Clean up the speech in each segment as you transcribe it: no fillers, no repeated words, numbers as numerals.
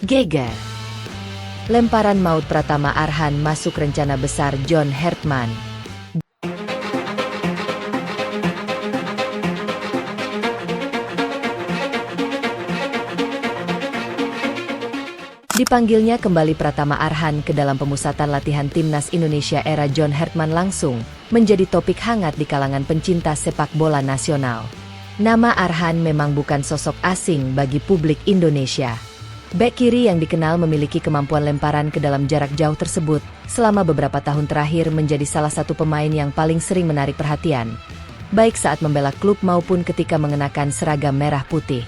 Geger. Lemparan maut Pratama Arhan masuk rencana besar John Hartman. Dipanggilnya kembali Pratama Arhan ke dalam pemusatan latihan timnas Indonesia era John Hartman langsung menjadi topik hangat di kalangan pencinta sepak bola nasional. Nama Arhan memang bukan sosok asing bagi publik Indonesia. Bek kiri yang dikenal memiliki kemampuan lemparan ke dalam jarak jauh tersebut selama beberapa tahun terakhir menjadi salah satu pemain yang paling sering menarik perhatian, baik saat membela klub maupun ketika mengenakan seragam merah putih.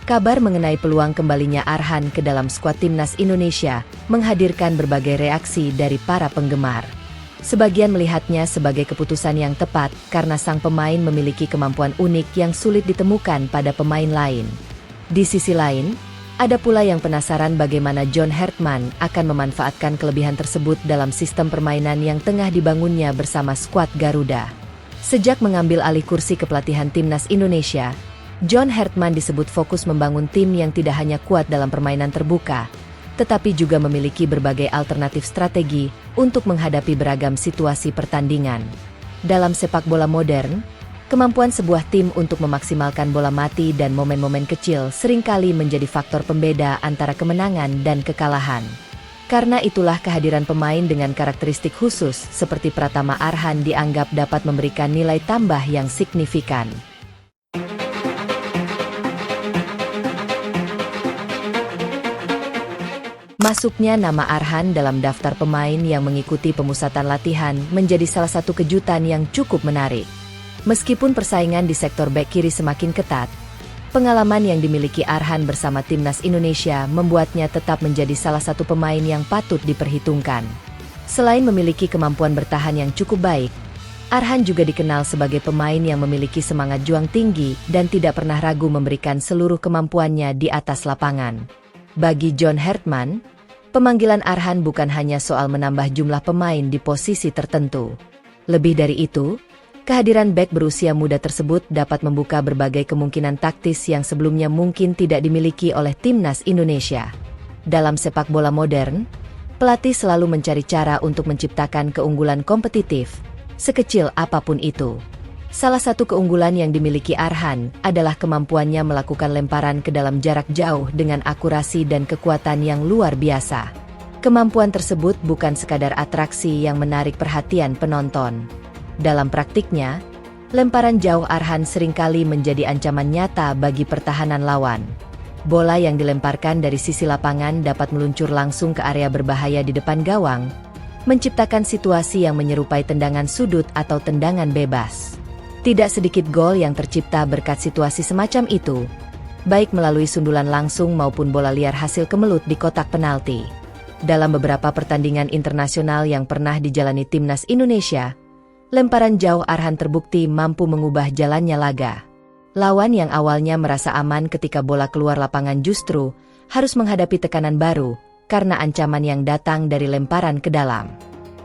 Kabar mengenai peluang kembalinya Arhan ke dalam skuad timnas Indonesia menghadirkan berbagai reaksi dari para penggemar. Sebagian melihatnya sebagai keputusan yang tepat karena sang pemain memiliki kemampuan unik yang sulit ditemukan pada pemain lain. Di sisi lain, ada pula yang penasaran bagaimana John Hartman akan memanfaatkan kelebihan tersebut dalam sistem permainan yang tengah dibangunnya bersama skuad Garuda. Sejak mengambil alih kursi kepelatihan timnas Indonesia, John Hartman disebut fokus membangun tim yang tidak hanya kuat dalam permainan terbuka, tetapi juga memiliki berbagai alternatif strategi untuk menghadapi beragam situasi pertandingan. Dalam sepak bola modern, kemampuan sebuah tim untuk memaksimalkan bola mati dan momen-momen kecil seringkali menjadi faktor pembeda antara kemenangan dan kekalahan. Karena itulah kehadiran pemain dengan karakteristik khusus seperti Pratama Arhan dianggap dapat memberikan nilai tambah yang signifikan. Masuknya nama Arhan dalam daftar pemain yang mengikuti pemusatan latihan menjadi salah satu kejutan yang cukup menarik. Meskipun persaingan di sektor bek kiri semakin ketat, pengalaman yang dimiliki Arhan bersama timnas Indonesia membuatnya tetap menjadi salah satu pemain yang patut diperhitungkan. Selain memiliki kemampuan bertahan yang cukup baik, Arhan juga dikenal sebagai pemain yang memiliki semangat juang tinggi dan tidak pernah ragu memberikan seluruh kemampuannya di atas lapangan. Bagi John Hartman, pemanggilan Arhan bukan hanya soal menambah jumlah pemain di posisi tertentu. Lebih dari itu, kehadiran bek berusia muda tersebut dapat membuka berbagai kemungkinan taktis yang sebelumnya mungkin tidak dimiliki oleh timnas Indonesia. Dalam sepak bola modern, pelatih selalu mencari cara untuk menciptakan keunggulan kompetitif, sekecil apapun itu. Salah satu keunggulan yang dimiliki Arhan adalah kemampuannya melakukan lemparan ke dalam jarak jauh dengan akurasi dan kekuatan yang luar biasa. Kemampuan tersebut bukan sekadar atraksi yang menarik perhatian penonton. Dalam praktiknya, lemparan jauh Arhan seringkali menjadi ancaman nyata bagi pertahanan lawan. Bola yang dilemparkan dari sisi lapangan dapat meluncur langsung ke area berbahaya di depan gawang, menciptakan situasi yang menyerupai tendangan sudut atau tendangan bebas. Tidak sedikit gol yang tercipta berkat situasi semacam itu, baik melalui sundulan langsung maupun bola liar hasil kemelut di kotak penalti. Dalam beberapa pertandingan internasional yang pernah dijalani timnas Indonesia, lemparan jauh Arhan terbukti mampu mengubah jalannya laga. Lawan yang awalnya merasa aman ketika bola keluar lapangan justru harus menghadapi tekanan baru karena ancaman yang datang dari lemparan ke dalam.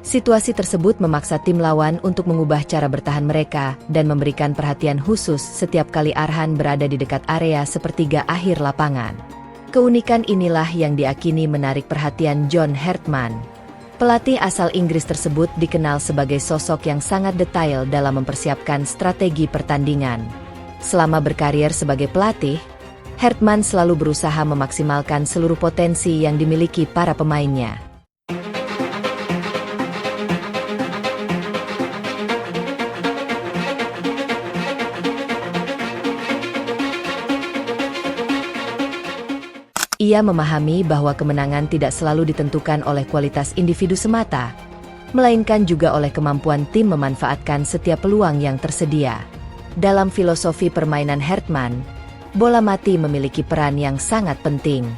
Situasi tersebut memaksa tim lawan untuk mengubah cara bertahan mereka dan memberikan perhatian khusus setiap kali Arhan berada di dekat area sepertiga akhir lapangan. Keunikan inilah yang diakini menarik perhatian John Hartman. Pelatih asal Inggris tersebut dikenal sebagai sosok yang sangat detail dalam mempersiapkan strategi pertandingan. Selama berkarir sebagai pelatih, Hartman selalu berusaha memaksimalkan seluruh potensi yang dimiliki para pemainnya. Ia memahami bahwa kemenangan tidak selalu ditentukan oleh kualitas individu semata, melainkan juga oleh kemampuan tim memanfaatkan setiap peluang yang tersedia. Dalam filosofi permainan Hartman, bola mati memiliki peran yang sangat penting.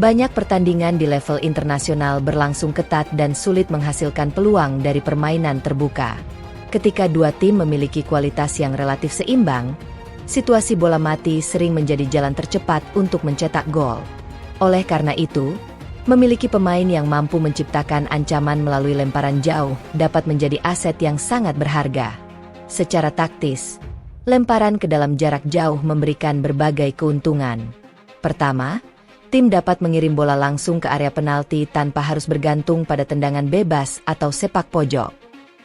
Banyak pertandingan di level internasional berlangsung ketat dan sulit menghasilkan peluang dari permainan terbuka. Ketika dua tim memiliki kualitas yang relatif seimbang, situasi bola mati sering menjadi jalan tercepat untuk mencetak gol. Oleh karena itu, memiliki pemain yang mampu menciptakan ancaman melalui lemparan jauh dapat menjadi aset yang sangat berharga. Secara taktis, lemparan ke dalam jarak jauh memberikan berbagai keuntungan. Pertama, Tim dapat mengirim bola langsung ke area penalti tanpa harus bergantung pada tendangan bebas atau sepak pojok.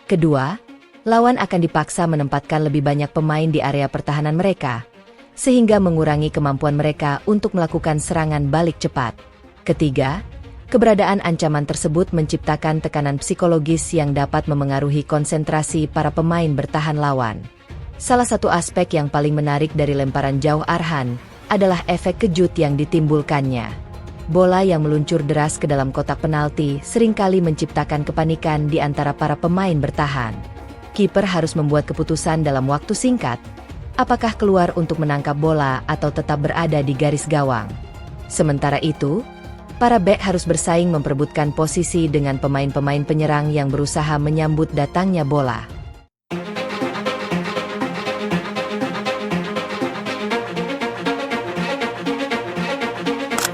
Kedua, lawan akan dipaksa menempatkan lebih banyak pemain di area pertahanan mereka, sehingga mengurangi kemampuan mereka untuk melakukan serangan balik cepat. Ketiga, keberadaan ancaman tersebut menciptakan tekanan psikologis yang dapat memengaruhi konsentrasi para pemain bertahan lawan. Salah satu aspek yang paling menarik dari lemparan jauh Arhan adalah efek kejut yang ditimbulkannya. Bola yang meluncur deras ke dalam kotak penalti seringkali menciptakan kepanikan di antara para pemain bertahan. Kiper harus membuat keputusan dalam waktu singkat, apakah keluar untuk menangkap bola atau tetap berada di garis gawang. Sementara itu, para bek harus bersaing memperebutkan posisi dengan pemain-pemain penyerang yang berusaha menyambut datangnya bola.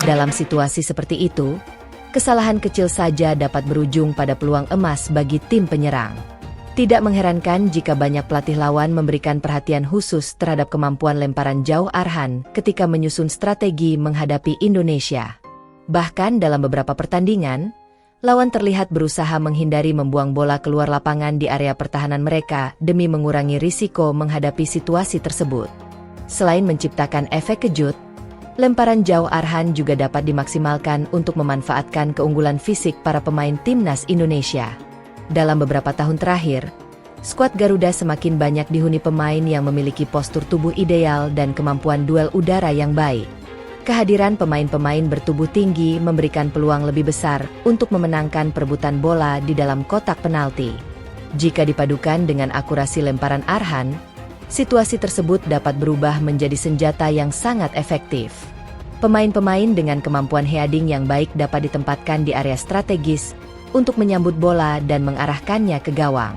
Dalam situasi seperti itu, kesalahan kecil saja dapat berujung pada peluang emas bagi tim penyerang. Tidak mengherankan jika banyak pelatih lawan memberikan perhatian khusus terhadap kemampuan lemparan jauh Arhan ketika menyusun strategi menghadapi Indonesia. Bahkan dalam beberapa pertandingan, lawan terlihat berusaha menghindari membuang bola keluar lapangan di area pertahanan mereka demi mengurangi risiko menghadapi situasi tersebut. Selain menciptakan efek kejut, lemparan jauh Arhan juga dapat dimaksimalkan untuk memanfaatkan keunggulan fisik para pemain timnas Indonesia. Dalam beberapa tahun terakhir, skuad Garuda semakin banyak dihuni pemain yang memiliki postur tubuh ideal dan kemampuan duel udara yang baik. Kehadiran pemain-pemain bertubuh tinggi memberikan peluang lebih besar untuk memenangkan perebutan bola di dalam kotak penalti. Jika dipadukan dengan akurasi lemparan Arhan, situasi tersebut dapat berubah menjadi senjata yang sangat efektif. Pemain-pemain dengan kemampuan heading yang baik dapat ditempatkan di area strategis untuk menyambut bola dan mengarahkannya ke gawang.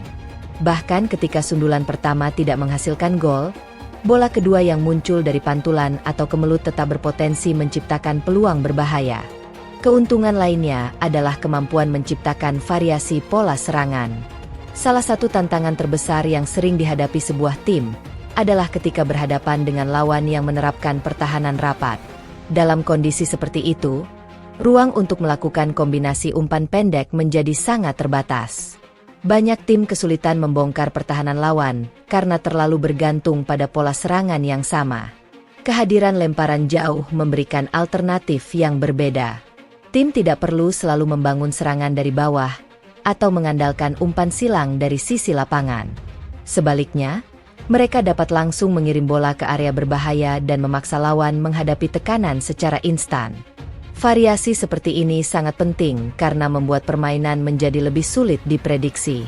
Bahkan ketika sundulan pertama tidak menghasilkan gol, bola kedua yang muncul dari pantulan atau kemelut tetap berpotensi menciptakan peluang berbahaya. Keuntungan lainnya adalah kemampuan menciptakan variasi pola serangan. Salah satu tantangan terbesar yang sering dihadapi sebuah tim adalah ketika berhadapan dengan lawan yang menerapkan pertahanan rapat. Dalam kondisi seperti itu, ruang untuk melakukan kombinasi umpan pendek menjadi sangat terbatas. Banyak tim kesulitan membongkar pertahanan lawan karena terlalu bergantung pada pola serangan yang sama. Kehadiran lemparan jauh memberikan alternatif yang berbeda. Tim tidak perlu selalu membangun serangan dari bawah atau mengandalkan umpan silang dari sisi lapangan. Sebaliknya, mereka dapat langsung mengirim bola ke area berbahaya dan memaksa lawan menghadapi tekanan secara instan. Variasi seperti ini sangat penting karena membuat permainan menjadi lebih sulit diprediksi.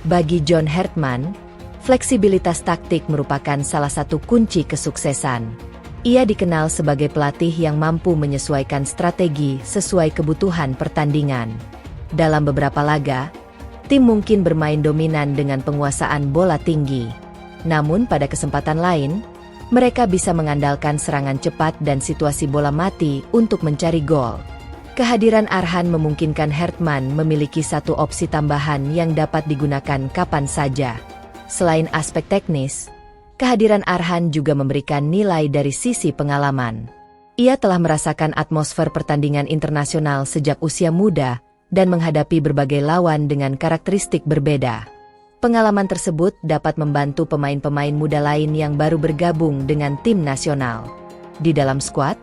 Bagi John Hartman, fleksibilitas taktik merupakan salah satu kunci kesuksesan. Ia dikenal sebagai pelatih yang mampu menyesuaikan strategi sesuai kebutuhan pertandingan. Dalam beberapa laga, tim mungkin bermain dominan dengan penguasaan bola tinggi. Namun pada kesempatan lain, mereka bisa mengandalkan serangan cepat dan situasi bola mati untuk mencari gol. Kehadiran Arhan memungkinkan Hartman memiliki satu opsi tambahan yang dapat digunakan kapan saja. Selain aspek teknis, kehadiran Arhan juga memberikan nilai dari sisi pengalaman. Ia telah merasakan atmosfer pertandingan internasional sejak usia muda dan menghadapi berbagai lawan dengan karakteristik berbeda. Pengalaman tersebut dapat membantu pemain-pemain muda lain yang baru bergabung dengan tim nasional. Di dalam skuad,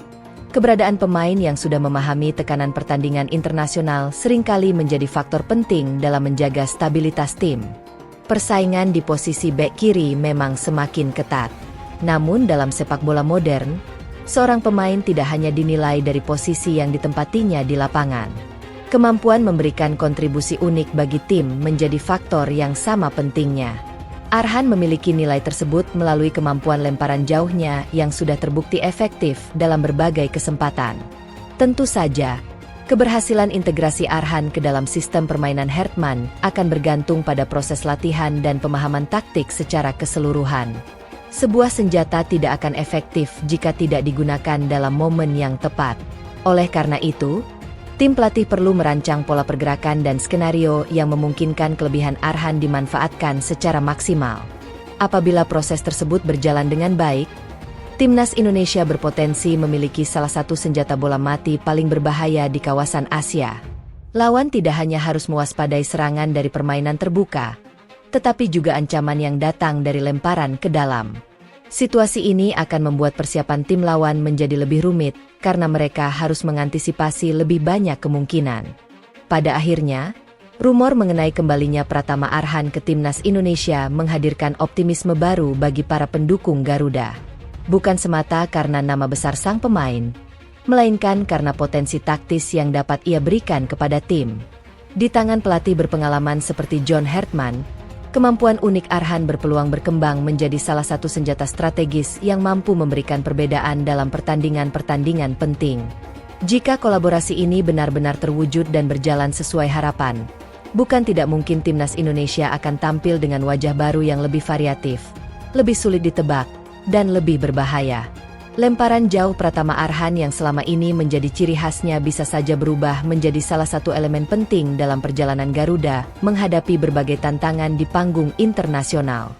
keberadaan pemain yang sudah memahami tekanan pertandingan internasional seringkali menjadi faktor penting dalam menjaga stabilitas tim. Persaingan di posisi bek kiri memang semakin ketat. Namun dalam sepak bola modern, seorang pemain tidak hanya dinilai dari posisi yang ditempatinya di lapangan. Kemampuan memberikan kontribusi unik bagi tim menjadi faktor yang sama pentingnya. Arhan memiliki nilai tersebut melalui kemampuan lemparan jauhnya yang sudah terbukti efektif dalam berbagai kesempatan. Tentu saja, keberhasilan integrasi Arhan ke dalam sistem permainan Hartman akan bergantung pada proses latihan dan pemahaman taktik secara keseluruhan. Sebuah senjata tidak akan efektif jika tidak digunakan dalam momen yang tepat. Oleh karena itu, tim pelatih perlu merancang pola pergerakan dan skenario yang memungkinkan kelebihan Arhan dimanfaatkan secara maksimal. Apabila proses tersebut berjalan dengan baik, Timnas Indonesia berpotensi memiliki salah satu senjata bola mati paling berbahaya di kawasan Asia. Lawan tidak hanya harus mewaspadai serangan dari permainan terbuka, tetapi juga ancaman yang datang dari lemparan ke dalam. Situasi ini akan membuat persiapan tim lawan menjadi lebih rumit, karena mereka harus mengantisipasi lebih banyak kemungkinan. Pada akhirnya, rumor mengenai kembalinya Pratama Arhan ke Timnas Indonesia menghadirkan optimisme baru bagi para pendukung Garuda. Bukan semata karena nama besar sang pemain, melainkan karena potensi taktis yang dapat ia berikan kepada tim. Di tangan pelatih berpengalaman seperti John Hartman, kemampuan unik Arhan berpeluang berkembang menjadi salah satu senjata strategis yang mampu memberikan perbedaan dalam pertandingan-pertandingan penting. Jika kolaborasi ini benar-benar terwujud dan berjalan sesuai harapan, bukan tidak mungkin Timnas Indonesia akan tampil dengan wajah baru yang lebih variatif, lebih sulit ditebak, dan lebih berbahaya. Lemparan jauh Pratama Arhan yang selama ini menjadi ciri khasnya bisa saja berubah menjadi salah satu elemen penting dalam perjalanan Garuda menghadapi berbagai tantangan di panggung internasional.